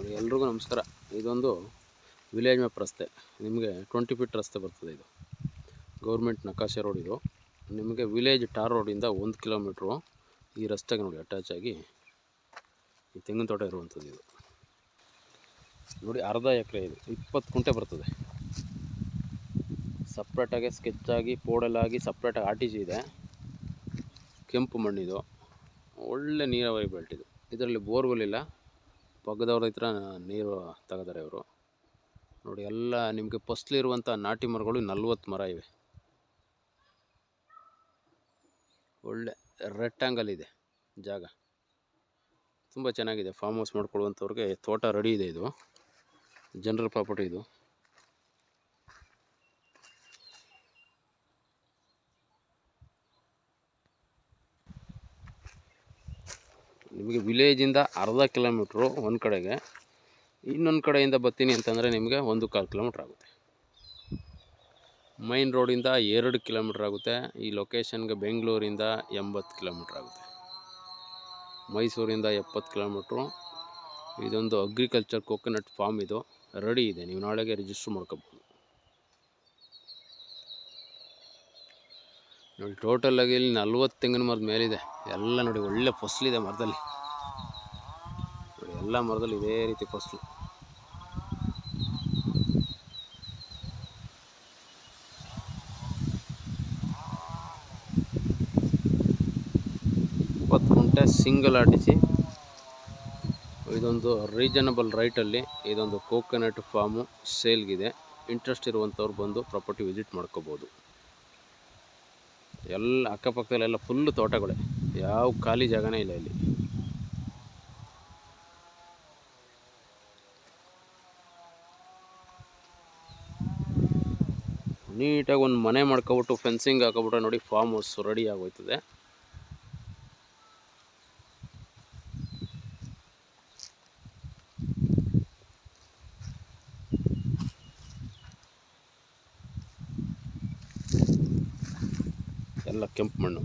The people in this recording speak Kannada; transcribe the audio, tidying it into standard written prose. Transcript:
ನೋಡಿ ಎಲ್ರಿಗೂ ನಮಸ್ಕಾರ. ಇದೊಂದು ವಿಲೇಜ್ ಮ್ಯಾಪ್ ರಸ್ತೆ. ನಿಮಗೆ 20 ಫೀಟ್ ರಸ್ತೆ ಬರ್ತದೆ. ಇದು ಗೌರ್ಮೆಂಟ್ ನಕಾಶೆ ರೋಡ್. ಇದು ನಿಮಗೆ ವಿಲೇಜ್ ಟಾರ್ ರೋಡಿಂದ 1 ಕಿಲೋಮೀಟ್ರು ಈ ರಸ್ತೆಗೆ ನೋಡಿ ಅಟ್ಯಾಚ್ ಆಗಿ ಈ ತೆಂಗಿನ ತೋಟ ಇರುವಂಥದ್ದು. ಇದು ನೋಡಿ ಅರ್ಧ ಎಕರೆ. ಇದು 20 ಕುಂಟೆ ಬರ್ತದೆ. ಸಪ್ರೇಟಾಗಿ ಸ್ಕೆಚ್ಚಾಗಿ ಪೋಡಲಾಗಿ ಸಪ್ರೇಟಾಗಿ ಆರ್ಟಿಸಿ ಇದೆ. ಕೆಂಪು ಮಣ್ಣಿದು ಒಳ್ಳೆ ನೀರಾವರಿ ಬೆಲ್ಟ್ ಇದು. ಇದರಲ್ಲಿ ಬೋರ್ವೆಲ್ ಇಲ್ಲ. ಪಕ್ಕದವ್ರ ಹತ್ರ ನೀರು ತಗೋತಾರೆ ಇವರು. ನೋಡಿ ಎಲ್ಲ ನಿಮಗೆ ಫಸ್ಲಿರುವಂಥ ನಾಟಿ ಮರಗಳು 40 ಮರ ಇವೆ. ಒಳ್ಳೆ ರೆಕ್ಟಾಂಗಲ್ ಇದೆ ಜಾಗ, ತುಂಬ ಚೆನ್ನಾಗಿದೆ. ಫಾರ್ಮ್ ಹೌಸ್ ಮಾಡ್ಕೊಳ್ಳುವಂಥವ್ರಿಗೆ ತೋಟ ರೆಡಿ ಇದೆ. ಇದು ಜನರಲ್ ಪ್ರಾಪರ್ಟಿ. ಇದು ನಿಮಗೆ ವಿಲೇಜಿಂದ ಅರ್ಧ ಕಿಲೋಮೀಟ್ರು ಒಂದು ಕಡೆಗೆ, ಇನ್ನೊಂದು ಕಡೆಯಿಂದ ಬರ್ತೀನಿ ಅಂತಂದರೆ ನಿಮಗೆ 1.25 ಕಿಲೋಮೀಟ್ರ್ ಆಗುತ್ತೆ. ಮೈನ್ ರೋಡಿಂದ 2 ಕಿಲೋಮೀಟ್ರ್ ಆಗುತ್ತೆ. ಈ ಲೊಕೇಶನ್ಗೆ ಬೆಂಗಳೂರಿಂದ 80 ಕಿಲೋಮೀಟ್ರ್ ಆಗುತ್ತೆ. ಮೈಸೂರಿಂದ 70 ಕಿಲೋಮೀಟ್ರು. ಇದೊಂದು ಅಗ್ರಿಕಲ್ಚರ್ ಕೋಕೋನಟ್ ಫಾರ್ಮ್. ಇದು ರೆಡಿ ಇದೆ. ನೀವು ನಾಳೆಗೆ ರಿಜಿಸ್ಟ್ರ್ ಮಾಡ್ಕೋಬೋದು. ನೋಡಿ ಟೋಟಲಾಗಿ ಇಲ್ಲಿ 40 ತೆಂಗಿನ ಮರದ ಮೇಲಿದೆ. ಎಲ್ಲ ನೋಡಿ ಒಳ್ಳೆ ಫಸಲಿದೆ ಮರದಲ್ಲಿ. ನೋಡಿ ಎಲ್ಲ ಮರದಲ್ಲಿ ಇದೇ ರೀತಿ ಫಸಲು. ಕುಂಟೆ ಸಿಂಗಲ್ ಆರ್ಟಿಸಿ. ಇದೊಂದು ರೀಸನಬಲ್ ರೈಟಲ್ಲಿ ಇದೊಂದು ಕೋಕೋನಟ್ ಫಾರ್ಮು ಸೇಲ್ಗಿದೆ. ಇಂಟ್ರೆಸ್ಟ್ ಇರುವಂಥವ್ರು ಬಂದು ಪ್ರಾಪರ್ಟಿ ವಿಸಿಟ್ ಮಾಡ್ಕೋಬೋದು. ಎಲ್ಲ ಅಕ್ಕಪಕ್ಕದಲ್ಲೆಲ್ಲ ಫುಲ್ಲು ತೋಟಗಳೇ, ಯಾವ ಖಾಲಿ ಜಾಗನೇ ಇಲ್ಲ ಇಲ್ಲಿ. ನೀಟಾಗಿ ಒಂದು ಮನೆ ಮಾಡ್ಕೊಬಿಟ್ಟು ಫೆನ್ಸಿಂಗ್ ಹಾಕೊಬಿಟ್ರೆ ನೋಡಿ ಫಾರ್ಮ್ ಹೌಸ್ ರೆಡಿ ಆಗೋಯ್ತದೆ. ಎಲ್ಲ ಕೆಂಪು ಮಣ್ಣು.